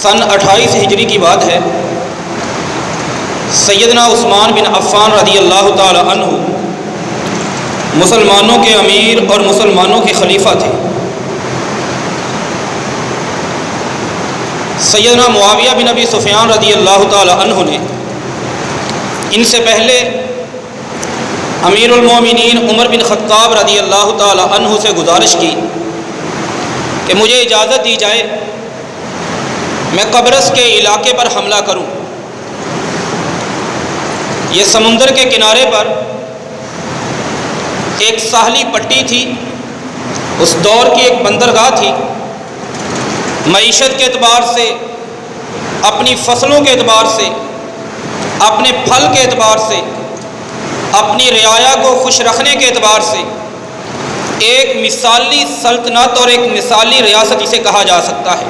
سن 28 ہجری کی بات ہے۔ سیدنا عثمان بن عفان رضی اللہ تعالی عنہ مسلمانوں کے امیر اور مسلمانوں کے خلیفہ تھے۔ سیدنا معاویہ بن ابی سفیان رضی اللہ تعالی عنہ نے ان سے پہلے امیر المومنین عمر بن خطاب رضی اللہ تعالی عنہ سے گزارش کی کہ مجھے اجازت دی جائے میں قبرص کے علاقے پر حملہ کروں۔ یہ سمندر کے کنارے پر ایک ساحلی پٹی تھی، اس دور کی ایک بندرگاہ تھی۔ معیشت کے اعتبار سے، اپنی فصلوں کے اعتبار سے، اپنے پھل کے اعتبار سے، اپنی رعایا کو خوش رکھنے کے اعتبار سے ایک مثالی سلطنت اور ایک مثالی ریاست اسے کہا جا سکتا ہے۔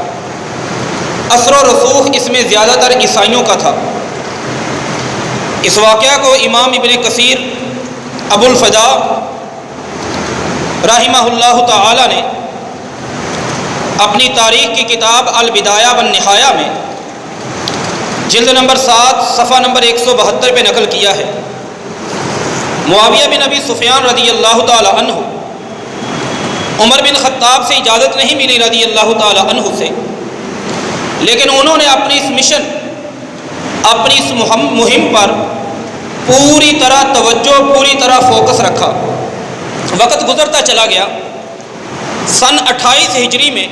اثر و رسوخ اس میں زیادہ تر عیسائیوں کا تھا۔ اس واقعہ کو امام ابن کثیر ابو الفجاء رحمہ اللہ تعالی نے اپنی تاریخ کی کتاب البدایہ والنہایہ میں جلد نمبر 7 صفحہ نمبر 172 پہ نقل کیا ہے۔ معاویہ بن ابی سفیان رضی اللہ تعالی عنہ عمر بن خطاب سے اجازت نہیں ملی رضی اللہ تعالی عنہ سے، لیکن انہوں نے اپنی اس مشن، اپنی اس مہم پر پوری طرح توجہ، پوری طرح فوکس رکھا۔ وقت گزرتا چلا گیا۔ سن 28 ہجری میں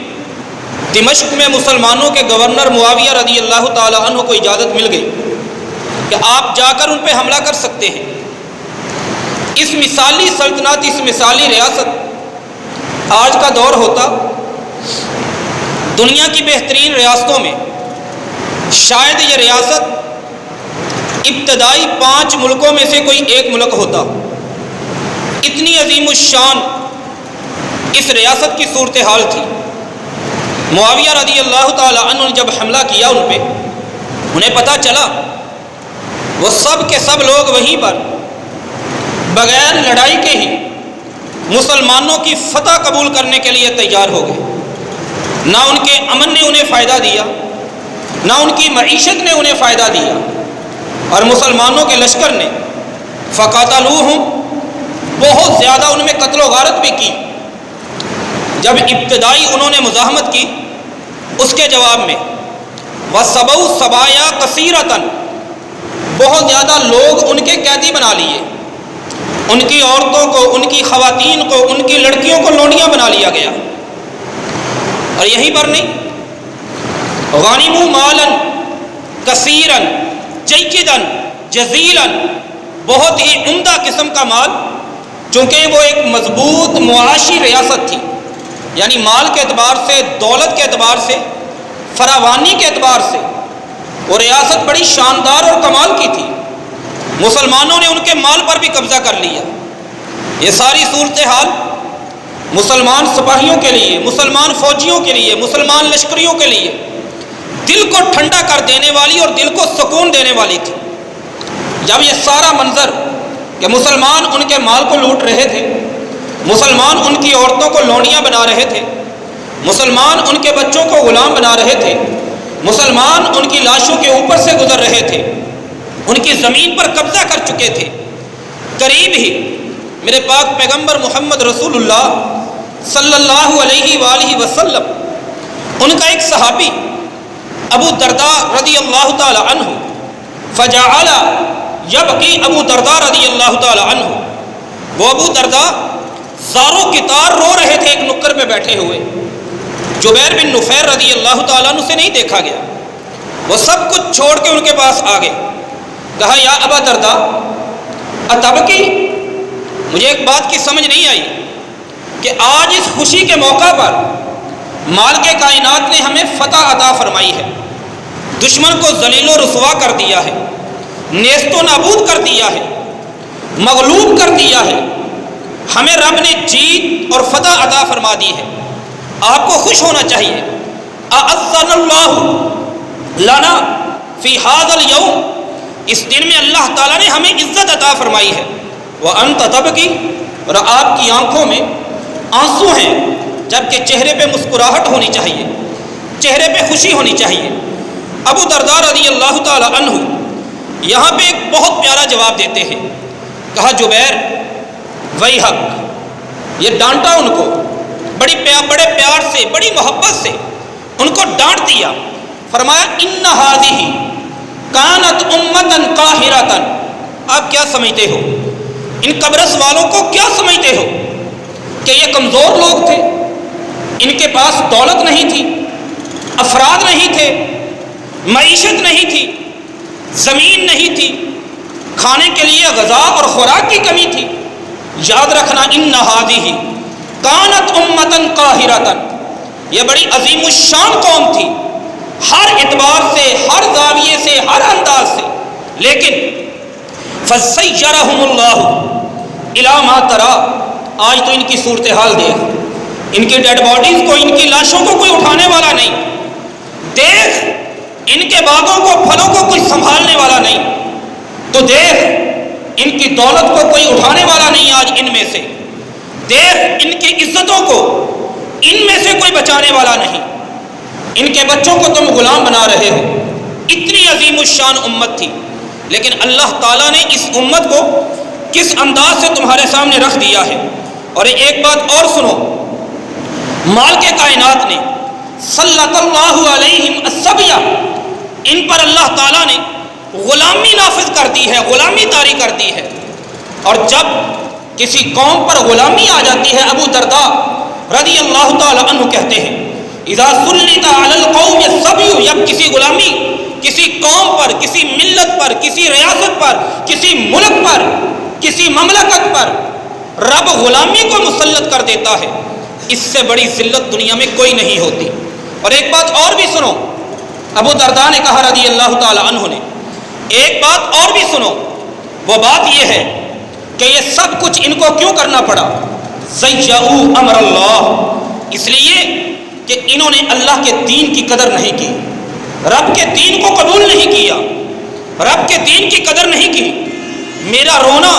دمشق میں مسلمانوں کے گورنر معاویہ رضی اللہ تعالی عنہ کو اجازت مل گئی کہ آپ جا کر ان پہ حملہ کر سکتے ہیں۔ اس مثالی سلطنت، اس مثالی ریاست، آج کا دور ہوتا دنیا کی بہترین ریاستوں میں شاید یہ ریاست ابتدائی 5 ملکوں میں سے کوئی ایک ملک ہوتا۔ اتنی عظیم الشان اس ریاست کی صورتحال تھی۔ معاویہ رضی اللہ تعالی عنہ نے جب حملہ کیا ان پہ، انہیں پتہ چلا وہ سب کے سب لوگ وہیں پر بغیر لڑائی کے ہی مسلمانوں کی فتح قبول کرنے کے لیے تیار ہو گئے۔ نہ ان کے امن نے انہیں فائدہ دیا، نہ ان کی معیشت نے انہیں فائدہ دیا، اور مسلمانوں کے لشکر نے فقاتلوہم بہت زیادہ ان میں قتل و غارت بھی کی۔ جب ابتدائی انہوں نے مزاحمت کی، اس کے جواب میں وَسَبَوْا سَبَايَا كَثِيرَةً بہت زیادہ لوگ ان کے قیدی بنا لیے، ان کی عورتوں کو، ان کی خواتین کو، ان کی لڑکیوں کو لونڈیاں بنا لیا گیا۔ اور یہیں پر نہیں، غَانِمُوا مَالًا كَثِيرًا جَيِّدًا جَزِيلًا بہت ہی عمدہ قسم کا مال، چونکہ وہ ایک مضبوط معاشی ریاست تھی، یعنی مال کے اعتبار سے، دولت کے اعتبار سے، فراوانی کے اعتبار سے وہ ریاست بڑی شاندار اور کمال کی تھی۔ مسلمانوں نے ان کے مال پر بھی قبضہ کر لیا۔ یہ ساری صورتحال مسلمان سپاہیوں کے لیے، مسلمان فوجیوں کے لیے، مسلمان لشکریوں کے لیے دل کو ٹھنڈا کر دینے والی اور دل کو سکون دینے والی تھی۔ جب یہ سارا منظر کہ مسلمان ان کے مال کو لوٹ رہے تھے، مسلمان ان کی عورتوں کو لونڈیاں بنا رہے تھے، مسلمان ان کے بچوں کو غلام بنا رہے تھے، مسلمان ان کی لاشوں کے اوپر سے گزر رہے تھے، ان کی زمین پر قبضہ کر چکے تھے، قریب ہی میرے پاک پیغمبر محمد رسول اللہ صلی اللہ علیہ وآلہ وسلم، ان کا ایک صحابی ابو درداء رضی اللہ تعالی عنہ، فجعل یبکی ابو درداء رضی اللہ تعالی عنہ، وہ ابو درداء زاروں کی تار رو رہے تھے ایک نکر پہ بیٹھے ہوئے۔ جبیر بن نفیر رضی اللہ تعالیٰ عنہ سے نہیں دیکھا گیا، وہ سب کچھ چھوڑ کے ان کے پاس آ گئے۔ کہا یا ابا درداء اتبکی، مجھے ایک بات کی سمجھ نہیں آئی کہ آج اس خوشی کے موقع پر مالک کائنات نے ہمیں فتح عطا فرمائی ہے، دشمن کو ذلیل و رسوا کر دیا ہے، نیست و نابود کر دیا ہے، مغلوب کر دیا ہے، ہمیں رب نے جیت اور فتح عطا فرما دی ہے، آپ کو خوش ہونا چاہیے۔ اعزنا اللہ لنا فی ھذا الیوم، اس دن میں اللہ تعالیٰ نے ہمیں عزت عطا فرمائی ہے۔ وانت تبکی، اور آپ کی آنکھوں میں آنسو ہیں جبکہ چہرے پہ مسکراہٹ ہونی چاہیے۔ چہرے پہ خوشی ہونی چاہیے۔ ابو درداء رضی اللہ تعالی عنہ یہاں پہ ایک بہت پیارا جواب دیتے ہیں، کہا جبیر ویحک، یہ ڈانٹا ان کو بڑے پیار سے، بڑی محبت سے ان کو ڈانٹ دیا۔ فرمایا ان ھذہ کانت امۃ قاہرۃ، آپ کیا سمجھتے ہو، ان قبرص والوں کو کیا سمجھتے ہو کہ یہ کمزور لوگ تھے، ان کے پاس دولت نہیں تھی، افراد نہیں تھے، معیشت نہیں تھی، زمین نہیں تھی، کھانے کے لیے غذا اور خوراک کی کمی تھی۔ یاد رکھنا ان ھذہ کانت امۃ قاہرۃ، یہ بڑی عظیم الشان قوم تھی ہر اعتبار سے، ہر زاویے سے، ہر انداز سے، لیکن فَسَيَّرَهُمُ اللَّهُ إِلَىٰ مَا تَرَىٰ، آج تو ان کی صورتحال دیکھ، ان کی ڈیڈ باڈیز کو، ان کی لاشوں کو کوئی اٹھانے والا نہیں، دیکھ ان کے باغوں کو، پھلوں کو کوئی سنبھالنے والا نہیں، تو دیکھ ان کی دولت کو کوئی اٹھانے والا نہیں آج ان میں سے، دیکھ ان کی عزتوں کو ان میں سے کوئی بچانے والا نہیں، ان کے بچوں کو تم غلام بنا رہے ہو۔ اتنی عظیم الشان امت تھی، لیکن اللہ تعالیٰ نے اس امت کو کس انداز سے تمہارے سامنے رکھ دیا ہے۔ اور ایک بات اور سنو، مالک کائنات نے سلط اللہ علیہم السبیہ، ان پر اللہ تعالیٰ نے غلامی نافذ کر دی ہے، غلامی طاری کر دی ہے۔ اور جب کسی قوم پر غلامی آ جاتی ہے، ابو درداء رضی اللہ تعالی عنہ کہتے ہیں اذا سلط علی القوم السبی، جب کسی غلامی کسی قوم پر، کسی ملت پر، کسی ریاست پر، کسی ملک پر، کسی مملکت پر رب غلامی کو مسلط کر دیتا ہے، اس سے بڑی ذلت دنیا میں کوئی نہیں ہوتی۔ اور ایک بات اور بھی سنو، ابو درداء نے کہا رضی اللہ تعالی عنہ نے، ایک بات اور بھی سنو، وہ بات یہ ہے کہ یہ سب کچھ ان کو کیوں کرنا پڑا؟ ضیعوا امر اللہ، اس لیے کہ انہوں نے اللہ کے دین کی قدر نہیں کی، رب کے دین کو قبول نہیں کیا، رب کے دین کی قدر نہیں کی۔ میرا رونا،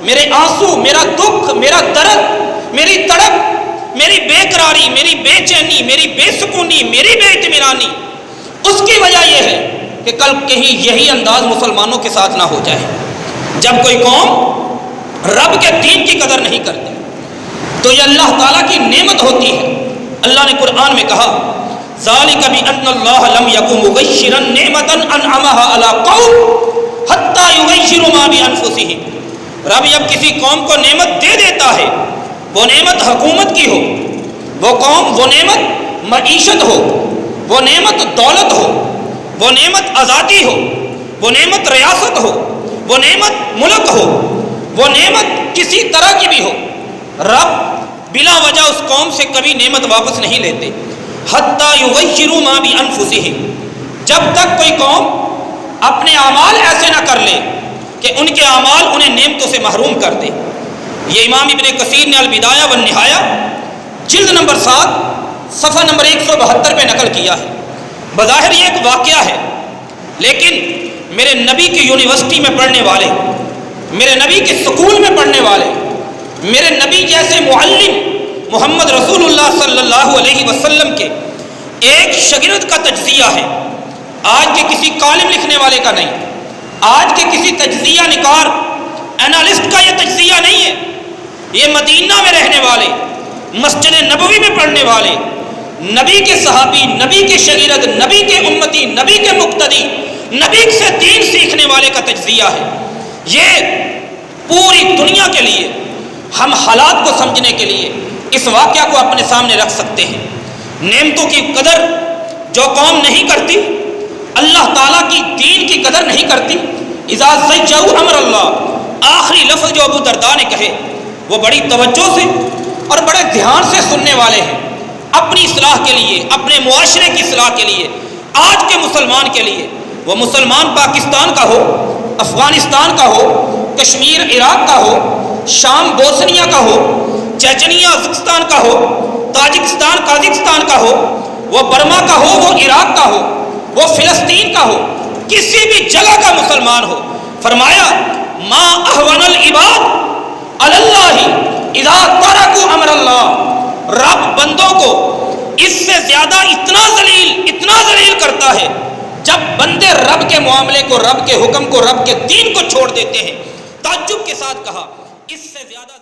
میرے آنسو، میرا دکھ، میرا درد، میری تڑپ، میری بے قراری، میری بے چینی، میری بے سکونی، میری بے اطمینانی، اس کی وجہ یہ ہے کہ کل کہیں یہی انداز مسلمانوں کے ساتھ نہ ہو جائے۔ جب کوئی قوم رب کے دین کی قدر نہیں کرتی تو یہ اللہ تعالیٰ کی نعمت ہوتی ہے۔ اللہ نے قرآن میں کہا ذَلِكَ بِأَنَّ اللَّهَ لَمْ يَكُن مُغَيِّرًا نِعْمَةً أَنْعَمَهَا عَلَىٰ قَوْمٍ حَتَّىٰ يُغَيِّرُوا مَا بِأَنفُسِهِمْ، رب جب کسی قوم کو نعمت دے دیتا ہے، وہ نعمت حکومت کی ہو، وہ قوم، وہ نعمت معیشت ہو، وہ نعمت دولت ہو، وہ نعمت آزادی ہو، وہ نعمت ریاست ہو، وہ نعمت ملک ہو، وہ نعمت کسی طرح کی بھی ہو، رب بلا وجہ اس قوم سے کبھی نعمت واپس نہیں لیتے۔ حتیٰ یغیروا ما بانفسہم، جب تک کوئی قوم اپنے اعمال ایسے نہ کر لے کہ ان کے اعمال انہیں نعمتوں سے محروم کر دے۔ یہ امام ابن کثیر نے البدایہ والنہایہ جلد نمبر 7 صفحہ نمبر 172 پہ نقل کیا ہے۔ بظاہر یہ ایک واقعہ ہے، لیکن میرے نبی کی یونیورسٹی میں پڑھنے والے، میرے نبی کے سکول میں پڑھنے والے، میرے نبی جیسے معلم محمد رسول اللہ صلی اللہ علیہ وسلم کے ایک شاگرد کا تجزیہ ہے، آج کے کسی کالم لکھنے والے کا نہیں، آج کے کسی تجزیہ نگار انالسٹ کا یہ تجزیہ نہیں ہے۔ یہ مدینہ میں رہنے والے، مسجد نبوی میں پڑھنے والے، نبی کے صحابی، نبی کے شاگرد، نبی کے امتی، نبی کے مقتدی، نبی سے دین سیکھنے والے کا تجزیہ ہے۔ یہ پوری دنیا کے لیے، ہم حالات کو سمجھنے کے لیے اس واقعہ کو اپنے سامنے رکھ سکتے ہیں۔ نعمتوں کی قدر جو قوم نہیں کرتی، اللہ تعالیٰ کی دین کی قدر نہیں کرتی، اذا ضیعوا امر اللہ، آخری لفظ جو ابو درداء نے کہے وہ بڑی توجہ سے اور بڑے دھیان سے سننے والے ہیں، اپنی اصلاح کے لیے، اپنے معاشرے کی اصلاح کے لیے، آج کے مسلمان کے لیے، وہ مسلمان پاکستان کا ہو، افغانستان کا ہو، کشمیر عراق کا ہو، شام بوسنیا کا ہو، چیچنیا ازبکستان کا ہو، تاجکستان قازقستان کا ہو، وہ برما کا ہو، وہ عراق کا ہو، وہ فلسطین کا ہو، کسی بھی جگہ کا مسلمان ہو، فرمایا ما احون العباد علی اللہ اذا ترکوا امر اللہ، رب بندوں کو اس سے زیادہ اتنا ذلیل کرتا ہے جب بندے رب کے معاملے کو، رب کے حکم کو، رب کے دین کو چھوڑ دیتے ہیں۔ تعجب کے ساتھ کہا اس سے زیادہ